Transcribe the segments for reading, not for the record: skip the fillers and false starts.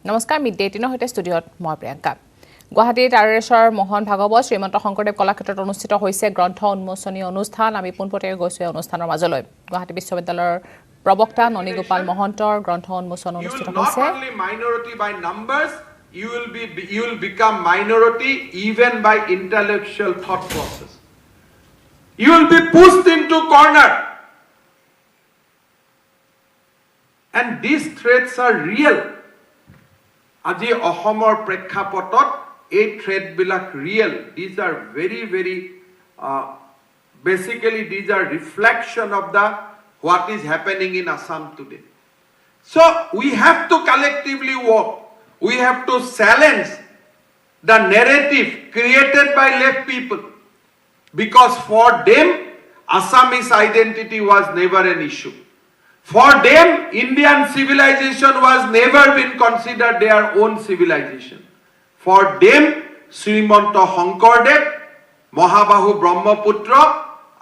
নমস্কাৰ মিড-ডে 18 হৈতে ষ্টুডিঅত মই প্ৰিয়ংকা গুৱাহাটীত আৰএছৰ মোহন ভাগৱত শ্ৰীমন্ত শংকৰদেৱ কলাক্ষেত্ৰত অনুষ্ঠিত হৈছে গ্ৰন্থ উন্মোচনী অনুষ্ঠান আমি পোনপটীয়াকৈ গৈছো অনুষ্ঠানৰ মাজলৈ গুৱাহাটী বিশ্ববিদ্যালয়ৰ প্ৰবক্তা ননীগোপাল মহন্তৰ গ্ৰন্থ উন্মোচন অনুষ্ঠিত হৈছে You will become minority even by intellectual thought process. You will be pushed into corner. And these threats are real. Aji Ahomor Prekhapotot, a threat bilak real. These are very, basically these are reflection of what is happening in Assam today. So we have to collectively work. We have to challenge the narrative created by left people. Because for them, Assamese identity was never an issue. For them, Indian civilization was never been considered their own civilization. For them, Srimanta Shankardev, Mahabahu Brahmaputra,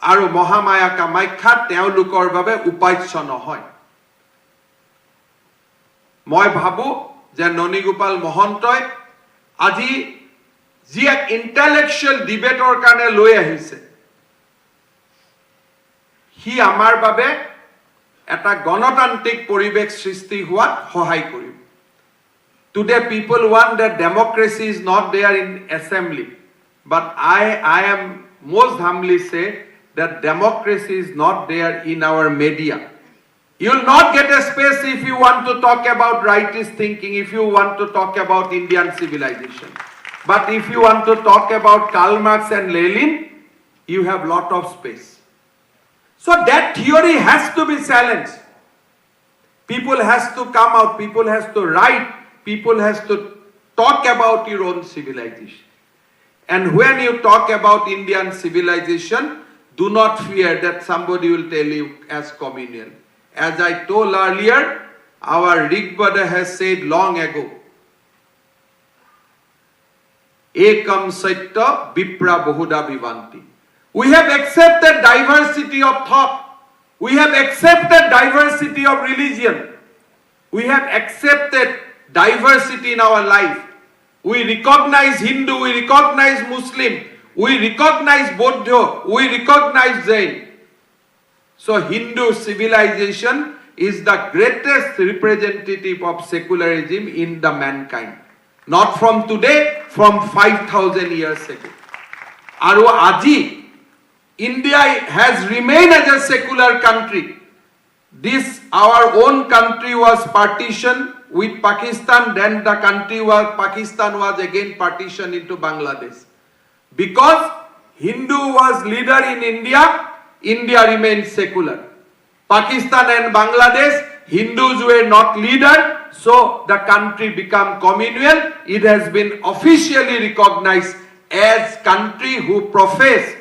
aru Mahamaya Kamakhya teolukor babe upajya nohoy. Moi bhabu যে ননীগোপাল মহন্তই আজি যি এক intellectual ডিবেটৰ কাৰণে লৈ আহিছে হি আমাৰ বাবে এটা গণতান্ত্ৰিক পৰিৱেশ সৃষ্টি হোৱাত সহায় কৰিব today people want that democracy is not there in assembly but I am most humbly say that democracy is not there in our media. You will not get a space if you want to talk about rightist thinking, if you want to talk about Indian civilization. But if you want to talk about Karl Marx and Lenin, you have lot of space. So that theory has to be challenged. People has to come out, people has to write, people has to talk about your own civilization. And when you talk about Indian civilization, do not fear that somebody will tell you as communal. As I told earlier, our Rigveda has said long ago, Ekam Satya Vipra Bahuda Vivanti. We have accepted diversity of thought. We have accepted diversity of religion. We have accepted diversity in our life. We recognize Hindu, we recognize Muslim, we recognize Buddha, we recognize Jain. So Hindu civilization is the greatest representative of secularism in the mankind. Not from today, from 5,000 years ago. Aru aji, India has remained as a secular country. This, our own country was partitioned with Pakistan, then the Pakistan was again partitioned into Bangladesh. Because Hindu was leader in India, India remained secular. Pakistan and Bangladesh, Hindus were not leader, so the country became communal. It has been officially recognized as country who profess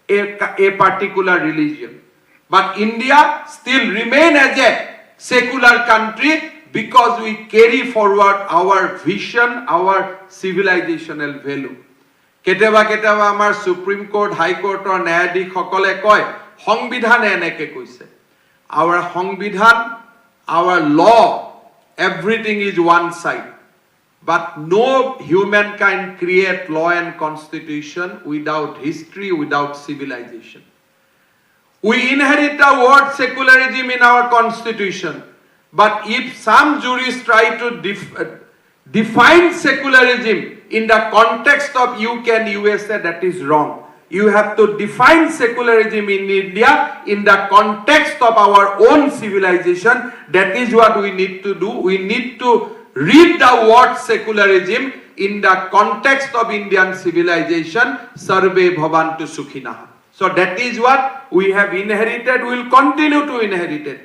a particular religion. But India still remain as a secular country because we carry forward our vision, our civilizational value. কেতিয়াবা আমাৰ supreme court হাই কোৰ্টৰ ন্যায়াধীশসকলে কয় সংবিধানে এনেকে কৈছে our সংবিধান our law everything is one side but no humankind create law and constitution without history without civilization. We inherit the word secularism in our constitution but if some jurists try to define secularism in the context of UK and USA, that is wrong. You have to define secularism in India in the context of our own civilization. That is what we need to do. We need to read the word secularism in the context of Indian civilization. Sarve bhavantu sukhinaha. So that is what we have inherited. We will continue to inherit it.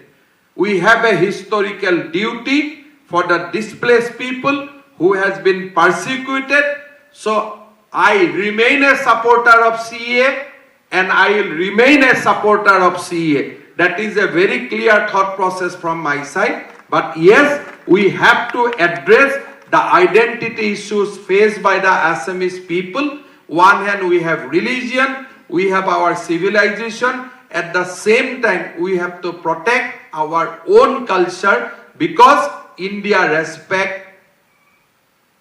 We have a historical duty for the displaced people who has been persecuted. So I remain a supporter of CEA and I will remain a supporter of CEA. That is a very clear thought process from my side. But yes, we have to address the identity issues faced by the Assamese people. One hand we have religion, we have our civilization. At the same time, we have to protect our own culture because India respects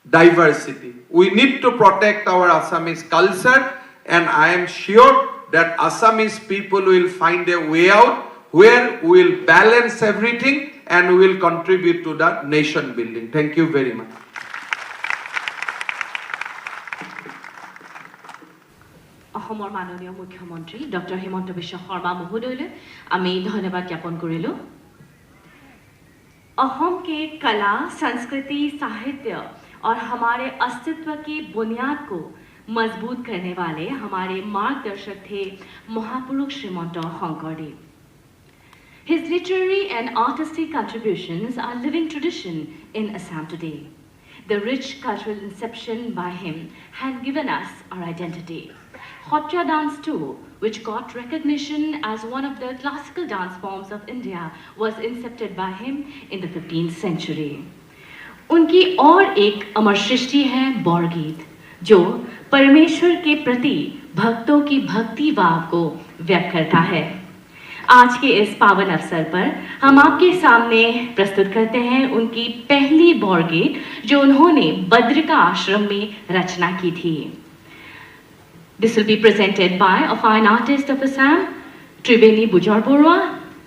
diversity. We need to protect our Assamese culture, and I am sure that Assamese people will find a way out where we will balance everything and we will contribute to the nation building. Thank you very much. অসমৰ মাননীয় মুখ্যমন্ত্ৰী doctor Himanta Biswa Sarma মহোদয়লৈ আমি ধন্যবাদ জ্ঞাপন কৰিলোঁ। अहोम के कला, संस्कृति, साहित्य और हमारे अस्तित्व की बुनियाद को मजबूत करने वाले हमारे मार्गदर्शक थे महापुरुष श्रीमंत Shankardev. His literary and artistic contributions are living tradition in Assam today. The rich cultural inception by him had given us our identity. Khotra dance too, which got recognition as one of the classical dance forms of India, was incepted by him in the 15th century. उनकी और एक अमर सृष्टि है बौरगीत, जो परमेश्वर के प्रति भक्तों की भक्ति भाव को व्यक्त करता है। आज के इस पावन अवसर पर हम आपके सामने प्रस्तुत करते हैं उनकी पहली बौरगीत, जो उन्होंने बद्रिका आश्रम में रचना की थी। This will be presented by a fine artist of Assam, Tribeni Bujarburwa,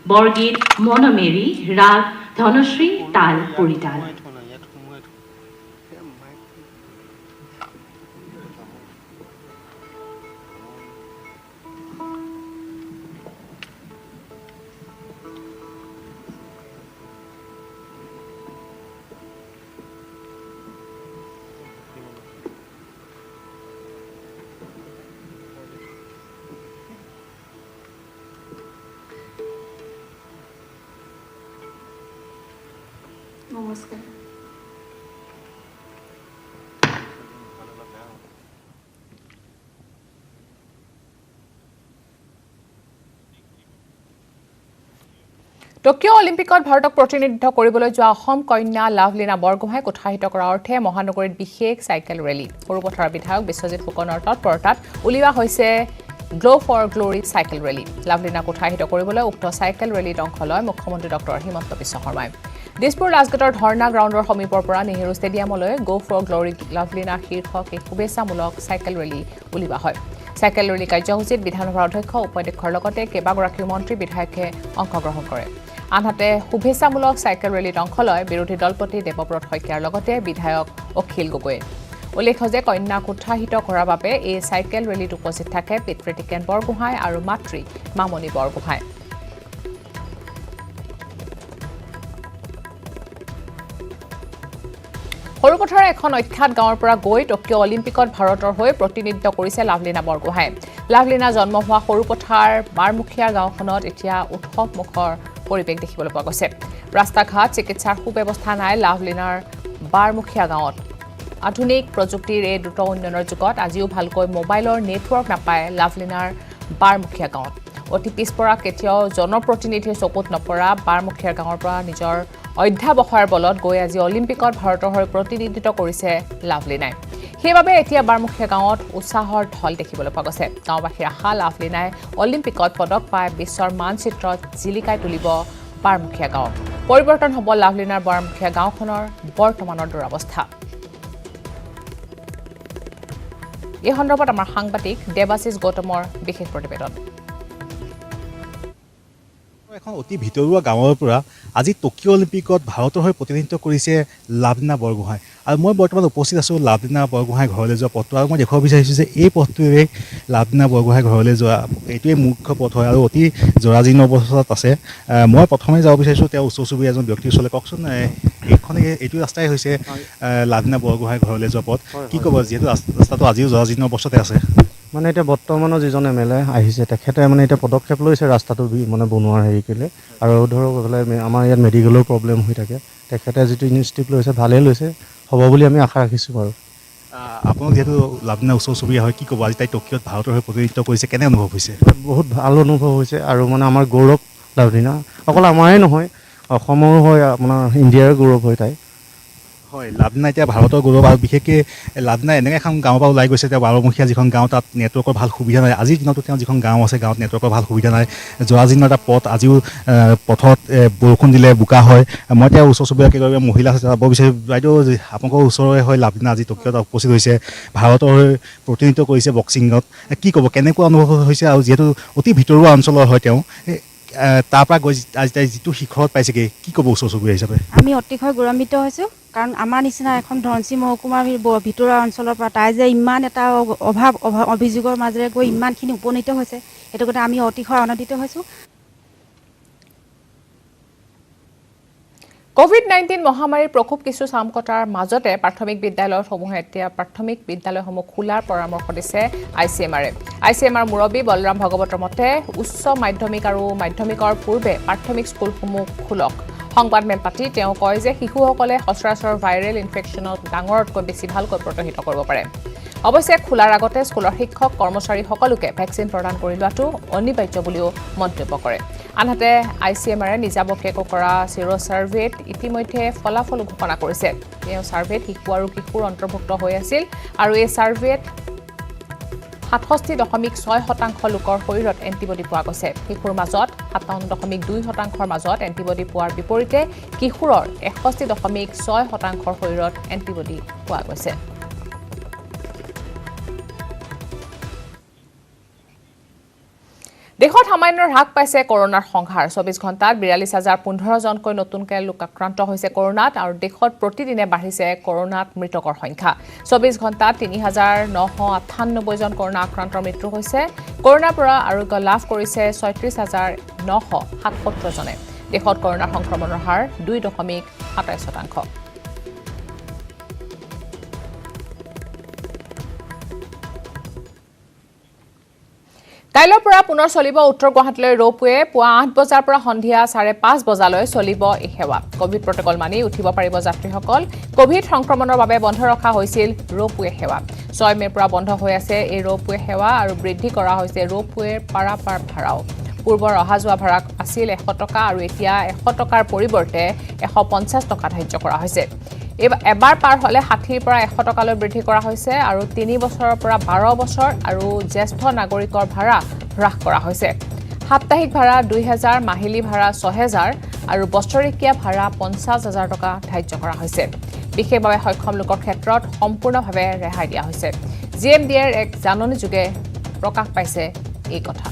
Borgit Monomeri, Rag Dhanashri, Tal Purital. নমস্কাৰ। টকিঅ' অলিম্পিকত ভাৰতক প্ৰতিনিধিত্ব কৰিবলৈ যোৱা অসম কন্যা লাভলীনা বৰগোহাঁইক উৎসাহিত কৰাৰ অৰ্থে মহানগৰীত বিশেষ চাইকেল ৰেলী। সৰুপথাৰৰ বিধায়ক বিশ্বজিৎ ফুকনৰ তৎপৰতাত উলিওৱা হৈছে glow' for Glory cycle rally. লাভলীনাক উৎসাহিত কৰিবলৈ উক্ত চাইকেল ৰেলীত অংশ লয় মুখ্যমন্ত্ৰী ডক্টৰ হিমন্ত বিশ্ব শৰ্মাই। দিছপুৰ ৰাজগেটৰ ধৰ্ণা গ্ৰাউণ্ডৰ সমীপৰ পৰা নেহেৰু ষ্টেডিয়ামলৈ গ' ফৰ গ্ল'ৰী লাভলীনা শীৰ্ষক এই শুভেচ্ছামূলক চাইকেল ৰেলী উলিওৱা হয়। চাইকেল ৰেলী কাৰ্যসূচীত বিধানসভাৰ অধ্যক্ষ উপাধ্যক্ষৰ লগতে কেইবাগৰাকীও মন্ত্ৰী বিধায়কে অংশগ্ৰহণ কৰে। আনহাতে শুভেচ্ছামূলক চাইকেল ৰেলীত অংশ লয় বিৰোধী দলপতি দেৱব্ৰত শইকীয়াৰ লগতে বিধায়ক অখিল গগৈয়ে। উল্লেখ্য যে কন্যাক উৎসাহিত কৰাৰ বাবে এই চাইকেল ৰেলীত উপস্থিত থাকে পিতৃ টিকেন বৰগোহাঁই আৰু মাতৃ মামণি বৰগোহাঁই। সৰুপথাৰৰ এখন অখ্যাত গাঁৱৰ পৰা গৈ টকিঅ' অলিম্পিকত ভাৰতৰ হৈ প্ৰতিনিধিত্ব কৰিছে লাভলীনা বৰগোহাঁই। লাভলীনা জন্ম হোৱা সৰুপথাৰ বাৰমুখীয়া গাঁওখনত এতিয়া উৎসৱমুখৰ পৰিৱেশ দেখিবলৈ পোৱা গৈছে। ৰাস্তা ঘাট, চিকিৎসাৰ সুব্যৱস্থা নাই লাভলীনাৰ বাৰমুখীয়া গাঁৱত। আধুনিক প্ৰযুক্তিৰ এই দ্ৰুত উন্নয়নৰ যুগত আজিও ভালকৈ মোবাইলৰ নেটৱৰ্ক নাপায় লাভলীনাৰ বাৰমুখীয়া গাঁৱত। অতি পিছপৰা কেতিয়াও জনপ্ৰতিনিধিৰ চকুত নপৰা বাৰমুখীয়া গাঁৱৰ পৰা নিজৰ অধ্যাৱসায়ৰ বলত গৈ আজি অলিম্পিকত ভাৰতৰ হৈ প্ৰতিনিধিত্ব কৰিছে লাভলীনাই। সেইবাবে এতিয়া বাৰমুখীয়া গাঁৱত উৎসাহৰ ঢল দেখিবলৈ পোৱা গৈছে। গাঁওবাসীৰ আশা লাভলীনাই অলিম্পিকত পদক পাই বিশ্বৰ মানচিত্ৰত জিলিকাই তুলিব বাৰমুখীয়া গাঁৱক। পৰিৱৰ্তন হ'ব লাভলীনাৰ বাৰমুখীয়া গাঁওখনৰ বৰ্তমানৰ দুৰৱস্থা। এই সন্দৰ্ভত আমাৰ সাংবাদিক দেৱাশিষ গৌতমৰ বিশেষ প্ৰতিবেদন। এখন অতি ভিতৰুৱা গাঁৱৰ পৰা আজি টকিঅ' অলিম্পিকত ভাৰতৰ হৈ প্ৰতিনিধিত্ব কৰিছে লাভলীনা বৰগোহাঁই। আৰু মই বৰ্তমান উপস্থিত আছোঁ লাভলীনা বৰগোহাঁই ঘৰলৈ যোৱা পথটো। আৰু মই দেখুৱাব বিচাৰিছোঁ যে এই পথটোৰে লাভলীনা বৰগোহাঁই ঘৰলৈ যোৱা এইটোৱে মুখ্য পথ হয় আৰু অতি জৰাজীৰ্ণ অৱস্থাত আছে। মই প্ৰথমে যাব বিচাৰিছোঁ তেওঁ ওচৰ চুবুৰীয়া এজন ব্যক্তিৰ ওচৰলৈ। কওকচোন, এইটো ৰাস্তাই হৈছে লাভলীনা বৰগোহাঁই ঘৰলৈ যোৱা পথ। কি ক'ব, যিহেতু ৰাস্তাটো আজিও জৰাজীৰ্ণ অৱস্থাতে আছে? মানে এতিয়া বৰ্তমানৰ যিজন MLA আহিছে তেখেতে মানে এতিয়া পদক্ষেপ লৈছে ৰাস্তাটো মানে বনোৱাৰ হেৰি কৰিলে। আৰু ধৰক এইফালে আমাৰ ইয়াত মেডিকেলৰ প্ৰব্লেম হৈ থাকে, তেখেতে যিটো ইনিচিয়েটিভ লৈছে ভালেই লৈছে, হ'ব বুলি আমি আশা ৰাখিছোঁ বাৰু। আপোনাক যিহেতু লাভলীনা ওচৰ চুবুৰীয়া হয়, কি ক'ব, আজি তাই টকিঅ'ত ভাৰতৰ হৈ প্ৰতিনিধিত্ব কৰিছে, কেনে অনুভৱ হৈছে? বহুত ভাল অনুভৱ হৈছে আৰু মানে আমাৰ গৌৰৱ লাভলীনা, অকল আমাৰে নহয় অসমৰো হয়, আপোনাৰ ইণ্ডিয়াৰ গৌৰৱ হয় তাই। হয় লাভলিনা এতিয়া ভাৰতৰ গৌৰৱ আৰু বিশেষকৈ লাভলিনা এনেকৈ এখন গাঁৱৰ পৰা ওলাই গৈছে তেওঁ বাৰমুখীয়া যিখন গাঁও তাত নেটৱৰ্কৰ ভাল সুবিধা নাই আজিৰ দিনতো তেওঁ যিখন গাঁও আছে গাঁৱত নেটৱৰ্কৰ ভাল সুবিধা নাই জৰাজীৰ্ণ এটা পথ আজিও পথত বৰষুণ দিলে বোকা হয় মই এতিয়া ওচৰ চুবুৰীয়া মহিলা যাব বিচাৰিছোঁ বাইদেউ আপোনালোকৰ ওচৰৰে হয় লাভলিনা আজি টকিঅ'ত উপস্থিত হৈছে ভাৰতৰ হৈ প্ৰতিনিধিত্ব কৰিছে বক্সিঙত কি ক'ব কেনেকুৱা অনুভৱ হৈছে আৰু যিহেতু অতি ভিতৰুৱা অঞ্চলৰ হয় তেওঁ তাৰ পৰা গৈ আজি তাই যিটো শিখৰত পাইছেগৈ কি ক'ব ওচৰ চুবুৰীয়া হিচাপে আমি অতিশয় গৌৰৱান্বিত হৈছোঁ কাৰণ আমাৰ নিচিনা এখন ধনশী মহকুমাৰ ভিতৰুৱা অঞ্চলৰ পৰা তাই যে ইমান এটা অভিযোগৰ মাজেৰে গৈ ইমানখিনি উপনীত হৈছে সেইটো কথা আমি অতিশয় আনন্দিত হৈছোঁ কোভিড-19 মহামাৰীৰ প্ৰকোপ কিছু চাম কটাৰ মাজতে প্ৰাথমিক বিদ্যালয়সমূহে এতিয়া প্ৰাথমিক বিদ্যালয়সমূহ খোলাৰ পৰামৰ্শ দিছে ICMR-এ ICMR মুৰব্বী বলৰাম ভাগৱতৰ মতে উচ্চ মাধ্যমিক আৰু মাধ্যমিকৰ পূৰ্বে প্ৰাথমিক স্কুলসমূহ খোলক সংবাদমেল পাতি তেওঁ কয় যে শিশুসকলে সচৰাচৰ ভাইৰেল ইনফেকশ্যনত ডাঙৰতকৈ বেছি ভালকৈ প্ৰতিহত কৰিব পাৰে অৱশ্যে খোলাৰ আগতে স্কুলৰ শিক্ষক কৰ্মচাৰী সকলোকে ভেকচিন প্ৰদান কৰি লোৱাটো অনিবাৰ্য বুলিও মন্তব্য কৰে আনহাতে ICMR-এ নিজাববীয়াকৈ কৰা চিৰ ছাৰ্ভেত ইতিমধ্যে ফলাফল ঘোষণা কৰিছে তেওঁ ছাৰ্ভেত শিশু আৰু কিশোৰ অন্তৰ্ভুক্ত হৈ আছিল আৰু এই ছাৰ্ভেত ৬৭.৬% লোকৰ শৰীৰত এণ্টিবডি পোৱা গৈছে শিশুৰ মাজত ৫৭.২% মাজত এণ্টিবডি পোৱাৰ বিপৰীতে কিশোৰৰ ৬১.৬% শৰীৰত এণ্টিবডি পোৱা গৈছে দেশত সামান্য হ্ৰাস পাইছে কৰোনাৰ সংহাৰ ২৪ ঘণ্টাত ৪২,০১৫ জনকৈ নতুনকৈ লোক আক্ৰান্ত হৈছে কৰোনাত আৰু দেশত প্ৰতিদিনে বাঢ়িছে কৰোনাত মৃতকৰ সংখ্যা ২৪ ঘণ্টাত ৩,৯৯৮ জন কৰোনা আক্ৰান্তৰ মৃত্যু হৈছে কৰোনাৰ পৰা আৰোগ্য লাভ কৰিছে ৩৬,৯৭৭ জনে দেশত কৰোনাৰ সংক্ৰমণৰ হাৰ ২.২৭%। কাইলৈৰ পৰা পুনৰ চলিব উত্তৰ গুৱাহাটীলৈ ৰোপৱে পুৱা ৮ বজাৰ পৰা সন্ধিয়া ৫:৩০ বজালৈ চলিব এই সেৱা কোভিড প্ৰটকল মানি উঠিব পাৰিব যাত্ৰীসকল কোভিড সংক্ৰমণৰ বাবে বন্ধ ৰখা হৈছিল ৰোপৱে সেৱা ৬ মে'ৰ পৰা বন্ধ হৈ আছে এই ৰোপৱে সেৱা আৰু বৃদ্ধি কৰা হৈছে ৰোপৱেৰ পাৰাপাৰ ভাড়াও পূৰ্বৰ অহা যোৱা ভাড়া আছিল ১০০ টকা আৰু এতিয়া ১০০ টকাৰ পৰিৱৰ্তে ১৫০ টকা ধাৰ্য কৰা হৈছে এবাৰ পাৰ হ'লে ৬০ৰ পৰা ১০০ টকালৈ বৃদ্ধি কৰা হৈছে আৰু ৩ বছৰৰ পৰা ১২ বছৰ আৰু জ্যেষ্ঠ নাগৰিকৰ ভাড়া হ্ৰাস কৰা হৈছে সাপ্তাহিক ভাড়া ২,০০০ মাহিলী ভাড়া ৬,০০০ আৰু বছৰেকীয়া ভাড়া ৫০,০০০ টকা ধাৰ্য কৰা হৈছে বিশেষভাৱে সক্ষম লোকৰ ক্ষেত্ৰত সম্পূৰ্ণভাৱে ৰেহাই দিয়া হৈছে GMDৰ এক জাননীযোগে প্ৰকাশ পাইছে এই কথা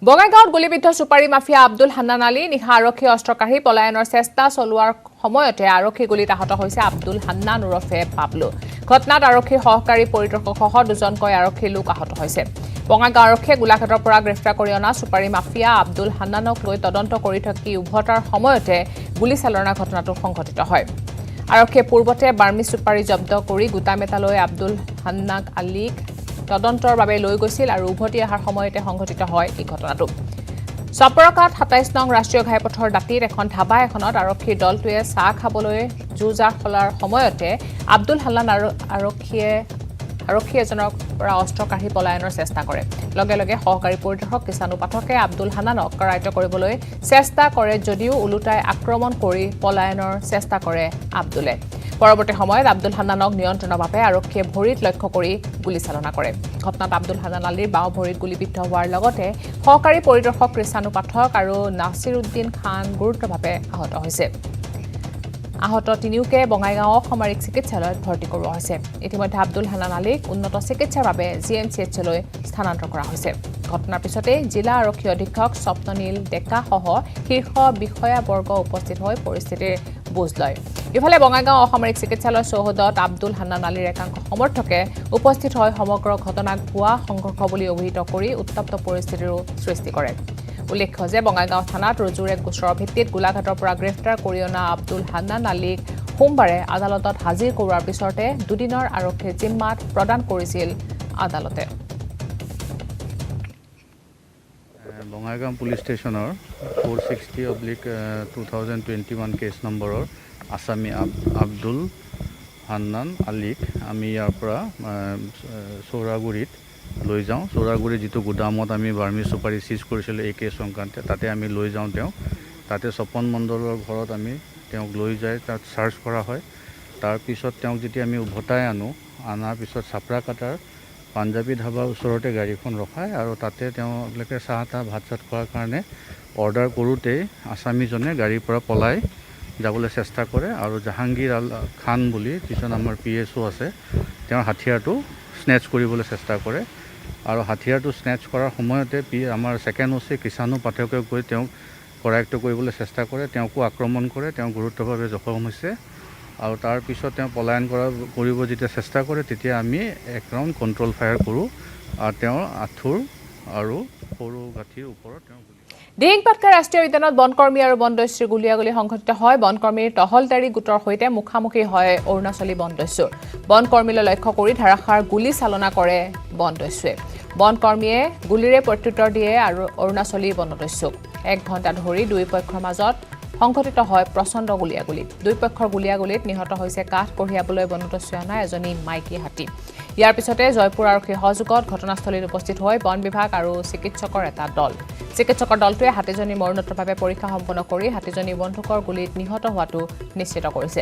বঙাইগাঁৱত গুলীবিদ্ধ চুপাৰী মাফিয়া আব্দুল হান্নান আলী নিশা আৰক্ষী অস্ত্ৰ কাঢ়ি পলায়নৰ চেষ্টা চলোৱাৰ সময়তে আৰক্ষী গুলীত আহত হৈছে আব্দুল হান্নান ওৰফে পাবলো ঘটনাত আৰক্ষীৰ সহকাৰী পৰিদৰ্শকসহ দুজনকৈ আৰক্ষী লোক আহত হৈছে বঙাইগাঁও আৰক্ষীয়ে গোলাঘাটৰ পৰা গ্ৰেপ্তাৰ কৰি অনা চুপাৰী মাফিয়া আব্দুল হান্নানক লৈ তদন্ত কৰি থাকি উভতাৰ সময়তে গুলীচালনাৰ ঘটনাটো সংঘটিত হয় আৰক্ষীয়ে পূৰ্বতে বাৰ্মিজ চুপাৰী জব্দ কৰি গোটামেটালৈ আব্দুল হান্নান আলীক তদন্তৰ বাবে লৈ গৈছিল আৰু উভতি অহাৰ সময়তে সংঘটিত হয় এই ঘটনাটো চপৰকাত ২৭ নং ৰাষ্ট্ৰীয় ঘাইপথৰ দাঁতিত এখন ধাবা এখনত আৰক্ষীৰ দলটোৱে চাহ খাবলৈ জুজাৰ খলাৰ সময়তে আব্দুল হান্নান আৰু আৰক্ষী এজনৰ পৰা অস্ত্ৰ কাঢ়ি পলায়নৰ চেষ্টা কৰে লগে লগে সহকাৰী পৰিদৰ্শক কিষাণু পাঠকে আব্দুল হান্নানক কৰায়ত্ব কৰিবলৈ চেষ্টা কৰে যদিও ওলোটাই আক্ৰমণ কৰি পলায়নৰ চেষ্টা কৰে আব্দুলে পৰৱৰ্তী সময়ত আব্দুল হান্নানক নিয়ন্ত্ৰণৰ বাবে আৰক্ষীয়ে ভৰিত লক্ষ্য কৰি গুলীচালনা কৰে ঘটনাত আব্দুল হান্নান আলীৰ বাওঁ ভৰিত গুলীবিদ্ধ হোৱাৰ লগতে সহকাৰী পৰিদৰ্শক কিষাণু পাঠক আৰু নাছিৰুদ্দিন খান গুৰুতৰভাৱে আহত হৈছে আহত তিনিওকে বঙাইগাঁও অসামৰিক চিকিৎসালয়ত ভৰ্তি কৰোৱা হৈছে ইতিমধ্যে আব্দুল হান্নান আলীক উন্নত চিকিৎসাৰ বাবে GMCHলৈ স্থানান্তৰ কৰা হৈছে ঘটনাৰ পিছতে জিলা আৰক্ষী অধীক্ষক স্বপ্ননীল ডেকাসহ শীৰ্ষ বিষয়াবৰ্গ উপস্থিত হৈ পৰিস্থিতিৰ বুজ লয় ইফালে বঙাইগাঁও অসামৰিক চিকিৎসালয় চৌহদত আব্দুল হান্নান আলীৰ একাংশ সমৰ্থকে উপস্থিত হৈ সমগ্ৰ ঘটনাক ভুৱা সংঘৰ্ষ বুলি অভিহিত কৰি উত্তপ্ত পৰিস্থিতিৰো সৃষ্টি কৰে উল্লেখ্য যে বঙাইগাঁও থানাত ৰুজুৰ এক গোচৰৰ ভিত্তিত গোলাঘাটৰ পৰা গ্ৰেপ্তাৰ কৰি অনা আব্দুল হান্নান আলীক সোমবাৰে আদালতত হাজিৰ কৰোৱাৰ পিছতে দুদিনৰ আৰক্ষীৰ জিম্মাত প্ৰদান কৰিছিল আদালতে বঙাইগাঁও পুলিচ ষ্টেচনৰ 460/2021 কেছ নম্বৰৰ আছামী আব্দুল হান্নান আলীক আমি ইয়াৰ পৰা চৌৰাগুৰিত লৈ যাওঁ। চৌৰাগুৰি যিটো গুদামত আমি বাৰ্মি চুপাৰী চিজ কৰিছিলোঁ এই কেছ সংক্ৰান্তে, তাতে আমি লৈ যাওঁ তেওঁক। তাতে স্বপন মণ্ডলৰ ঘৰত আমি তেওঁক লৈ যাই তাত চাৰ্চ কৰা হয়। তাৰপিছত তেওঁক যেতিয়া আমি উভতাই অনাৰ পিছত চাপৰাকাটাৰ পাঞ্জাবী ধাবাৰ ওচৰতে গাড়ীখন ৰখায় আৰু তাতে তেওঁলোকে চাহ তাহ ভাত চাত খোৱাৰ কাৰণে অৰ্ডাৰ কৰোঁতেই আছামীজনে গাড়ীৰ পৰা পলাই যাবলৈ চেষ্টা কৰে আৰু জাহাংগীৰ আল খান বুলি যিজন আমাৰ PSO আছে, তেওঁৰ হাথিয়াৰটো স্নেচ কৰিবলৈ চেষ্টা কৰে আৰু হাথিয়াৰটো স্নেচ কৰাৰ সময়তে আমাৰ ছেকেণ্ড OC কৃষাণু পাঠকে গৈ তেওঁক কৰায়ত্ব কৰিবলৈ চেষ্টা কৰে, তেওঁকো আক্ৰমণ কৰে, তেওঁ গুৰুতৰভাৱে জখম হৈছে আৰু তাৰপিছত তেওঁ পলায়ন কৰিব যেতিয়া চেষ্টা কৰে তেতিয়া আমি এক ৰাউণ্ড কণ্ট্ৰল ফায়াৰ কৰোঁ আৰু তেওঁৰ আঁঠুৰ আৰু সৰু গাঁঠিৰ ওপৰত তেওঁ দিহিং পাটকাই ৰাষ্ট্ৰীয় উদ্যানত বনকৰ্মী আৰু বনদস্যুৰ গুলীয়াগুলী সংঘটিত হয়। বনকৰ্মীৰ টহলদাৰী গোটৰ সৈতে মুখামুখি হয় অৰুণাচলী বনদস্যু। বনকৰ্মীলৈ লক্ষ্য কৰি ধাৰাসাৰ গুলী চালনা কৰে বনদস্যুৱে। বনকৰ্মীয়ে গুলীৰে প্ৰত্যুত্তৰ দিয়ে আৰু অৰুণাচলী বনদস্যুক। 1 ঘণ্টা ধৰি দুই পক্ষৰ মাজত সংঘটিত হয় প্ৰচণ্ড গুলীয়াগুলী। দুই পক্ষৰ গুলীয়াগুলীত নিহত হৈছে কাঠ কঢ়িয়াবলৈ বনদস্যুৱে অনা এজনী মাইকী হাতী। ইয়াৰ পিছতে জয়পুৰ আৰক্ষীৰ সহযোগত ঘটনাস্থলীত উপস্থিত হয় বন বিভাগ আৰু চিকিৎসকৰ এটা দল। চিকিৎসকৰ দলটোৱে হাতীজনী মৰণোত্তৰভাৱে পৰীক্ষা সম্পন্ন কৰি হাতীজনী বন্দুকৰ গুলীত নিহত হোৱাটো নিশ্চিত কৰিছে।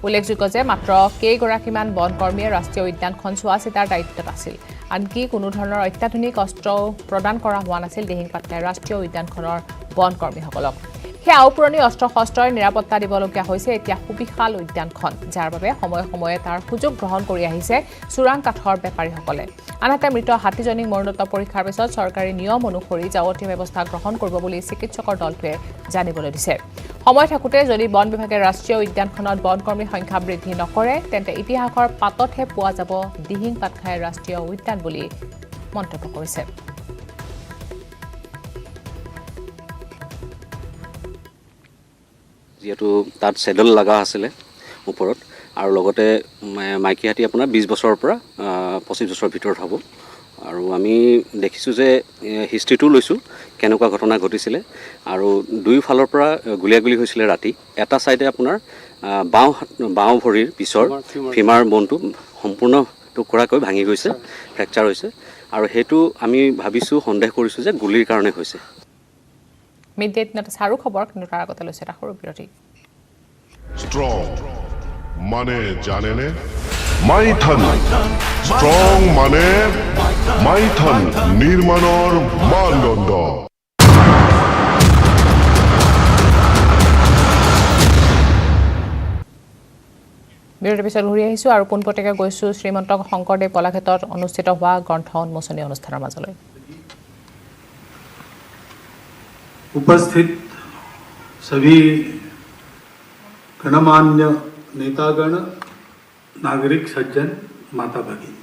উল্লেখযোগ্য যে মাত্ৰ কেইগৰাকীমান বনকৰ্মীয়ে ৰাষ্ট্ৰীয় উদ্যানখন চোৱা চিতাৰ দায়িত্বত আছিল। আনকি কোনো ধৰণৰ অত্যাধুনিক অস্ত্ৰও প্ৰদান কৰা হোৱা নাছিল দিহিং পাটকাই ৰাষ্ট্ৰীয় উদ্যানখনৰ বনকৰ্মীসকলক। সেই আওপুৰণি অস্ত্ৰ শস্ত্ৰই নিৰাপত্তা দিবলগীয়া হৈছে এতিয়া সুবিশাল উদ্যানখন, যাৰ বাবে সময়ে সময়ে তাৰ সুযোগ গ্ৰহণ কৰি আহিছে চোৰাং কাঠৰ বেপাৰীসকলে। আনহাতে মৃত হাতীজনীক মৰণোত্তৰ পৰীক্ষাৰ পিছত চৰকাৰী নিয়ম অনুসৰি যাৱতীয় ব্যৱস্থা গ্ৰহণ কৰিব বুলি চিকিৎসকৰ দলটোৱে জানিবলৈ দিছে। সময় থাকোঁতে যদি বন বিভাগে ৰাষ্ট্ৰীয় উদ্যানখনত বনকৰ্মীৰ সংখ্যা বৃদ্ধি নকৰে তেন্তে ইতিহাসৰ পাততহে পোৱা যাব দিহিং পাটকাই ৰাষ্ট্ৰীয় উদ্যান বুলি মন্তব্য কৰিছে। যিহেতু তাত চেডল লগা আছিলে ওপৰত আৰু লগতে মাইকী হাতী আপোনাৰ 20 বছৰৰ পৰা 25 বছৰৰ ভিতৰত হ'ব। আৰু আমি দেখিছোঁ যে হিষ্ট্ৰীটো লৈছোঁ কেনেকুৱা ঘটনা ঘটিছিলে আৰু দুয়োফালৰ পৰা গুলীয়াগুলী হৈছিলে ৰাতি। এটা ছাইডে আপোনাৰ বাওঁ ভৰিৰ পিছৰ ফিমাৰ বনটো সম্পূৰ্ণ টুকুৰাকৈ ভাঙি গৈছে, ফ্ৰেকচাৰ হৈছে আৰু সেইটো আমি ভাবিছোঁ, সন্দেহ কৰিছোঁ যে গুলীৰ কাৰণে হৈছে। মিড-ডে দিনতে চাৰু খবৰ, কিন্তু তাৰ আগতে লৈছে এটা সৰু বিৰতি। স্ট্ৰং মানে জানেনে মাইথন, স্ট্ৰং মানে মাইথন নিৰ্মাণৰ মানদণ্ড। বিৰতিৰ পিছত ঘূৰি আহিছোঁ আৰু পোনপটীয়াকৈ গৈছোঁ শ্ৰীমন্ত শংকৰদেৱ কলাক্ষেত্ৰত অনুষ্ঠিত হোৱা গ্ৰন্থ উন্মোচনী অনুষ্ঠানৰ মাজলৈ। उपस्थित सभी गणमान्य नेतागण, नागरिक सज्जन, माता भगिनी,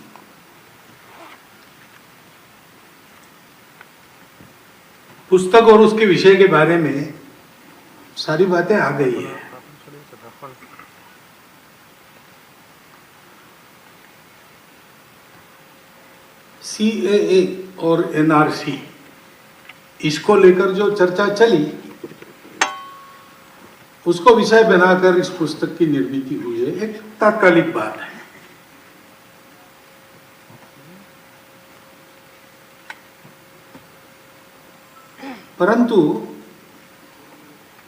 पुस्तक और उसके विषय के बारे में सारी बातें आ गई है। CAA और NRC इसको लेकर जो चर्चा चली उसको विषय बनाकर इस पुस्तक की निर्मित हुई है। एक तात्कालिक बात है। परंतु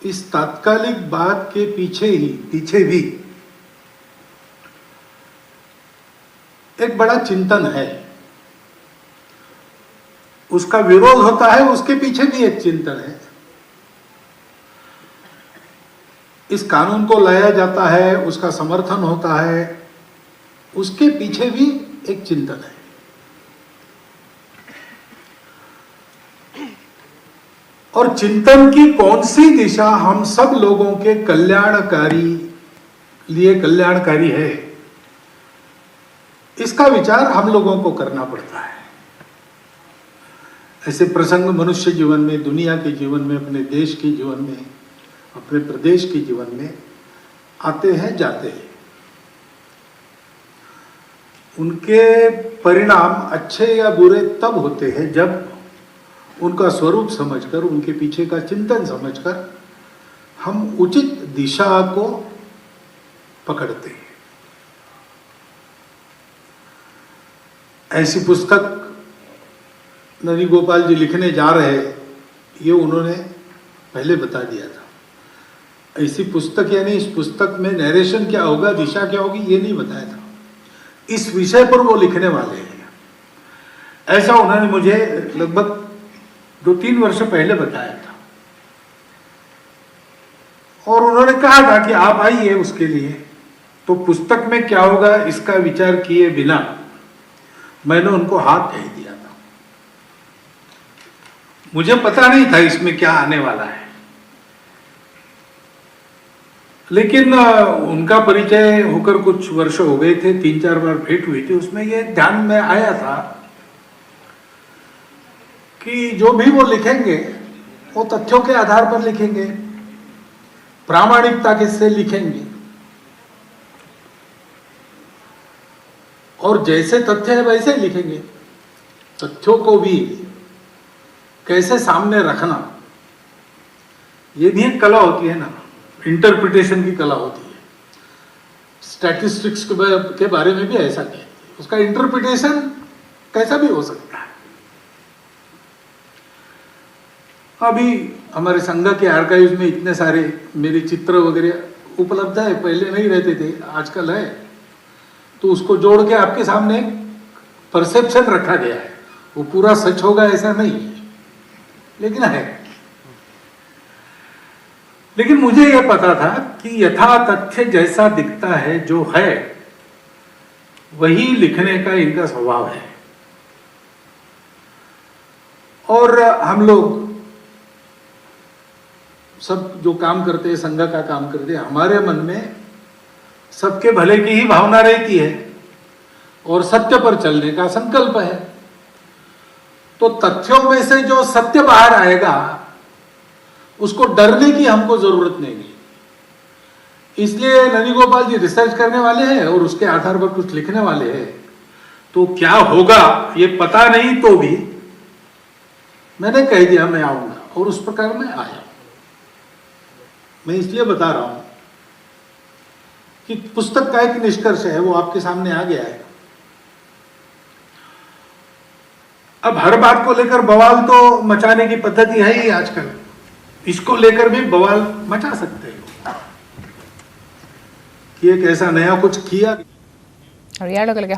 इस तात्कालिक बात के पीछे भी एक बड़ा चिंतन है। उसका विरोध होता है, उसके पीछे भी एक चिंतन है। इस कानून को लाया जाता है, उसका समर्थन होता है, उसके पीछे भी एक चिंतन है। और चिंतन की कौन सी दिशा हम सब लोगों के कल्याणकारी है, इसका विचार हम लोगों को करना पड़ता है। ऐसे प्रसंग मनुष्य जीवन में, दुनिया के जीवन में, अपने देश के जीवन में, अपने प्रदेश के जीवन में आते हैं, जाते हैं। उनके परिणाम अच्छे या बुरे तब होते हैं जब उनका स्वरूप समझकर, उनके पीछे का चिंतन समझकर हम उचित दिशा को पकड़ते हैं। ऐसी पुस्तक ननी गोपाल जी लिखने जा रहे हैं, ये उन्होंने पहले बता दिया था। ऐसी पुस्तक यानी इस पुस्तक में नरेशन क्या होगा, दिशा क्या होगी, ये नहीं बताया था। इस विषय पर वो लिखने वाले हैं, ऐसा उन्होंने मुझे लगभग 2-3 वर्ष पहले बताया था। और उन्होंने कहा था कि आप आइए उसके लिए। तो पुस्तक में क्या होगा इसका विचार किए बिना मैंने उनको हाथ भेज दिया था। मुझे पता नहीं था इसमें क्या आने वाला है, लेकिन उनका परिचय होकर कुछ वर्ष हो गए थे, 3-4 बार भेंट हुई थी। उसमें ये ध्यान में आया था कि जो भी वो लिखेंगे वो तथ्यों के आधार पर लिखेंगे, प्रामाणिकता के से लिखेंगे, और जैसे तथ्य है वैसे ही लिखेंगे। तथ्यों को भी कैसे सामने रखना, ये भी एक कला होती है ना, इंटरप्रिटेशन की कला होती है। स्टैटिस्टिक्स के बारे में भी ऐसा नहीं है, उसका इंटरप्रिटेशन कैसा भी हो सकता है। अभी हमारे संघ के आर्काइव्स में इतने सारे मेरे चित्र वगैरह उपलब्ध है, पहले नहीं रहते थे, आजकल है। तो उसको जोड़ के आपके सामने परसेप्शन रखा गया है। वो पूरा सच होगा ऐसा नहीं है, लेकिन है। लेकिन मुझे यह पता था कि यथा तथ्य जैसा दिखता है, जो है वही लिखने का इनका स्वभाव है। और हम लोग सब जो काम करते हैं, संघ का काम करते हैं, हमारे मन में सबके भले की ही भावना रहती है और सत्य पर चलने का संकल्प है। तो तथ्यों में से जो सत्य बाहर आएगा उसको डरने की हमको जरूरत नहीं है। इसलिए ननी गोपाल जी रिसर्च करने वाले हैं और उसके आधार पर कुछ लिखने वाले हैं। तो क्या होगा ये पता नहीं, तो भी मैंने कह दिया मैं आऊंगा, और उस प्रकार मैं आया। मैं इसलिए बता रहा हूं कि पुस्तक का एक निष्कर्ष है, वो आपके सामने आ गया है। अब हर बात को लेकर बवाल तो मचाने की पद्धति है ही आजकल, इसको लेकर भी बवाल मचा सकते हो कि एक ऐसा नया कुछ किया। और यार लगे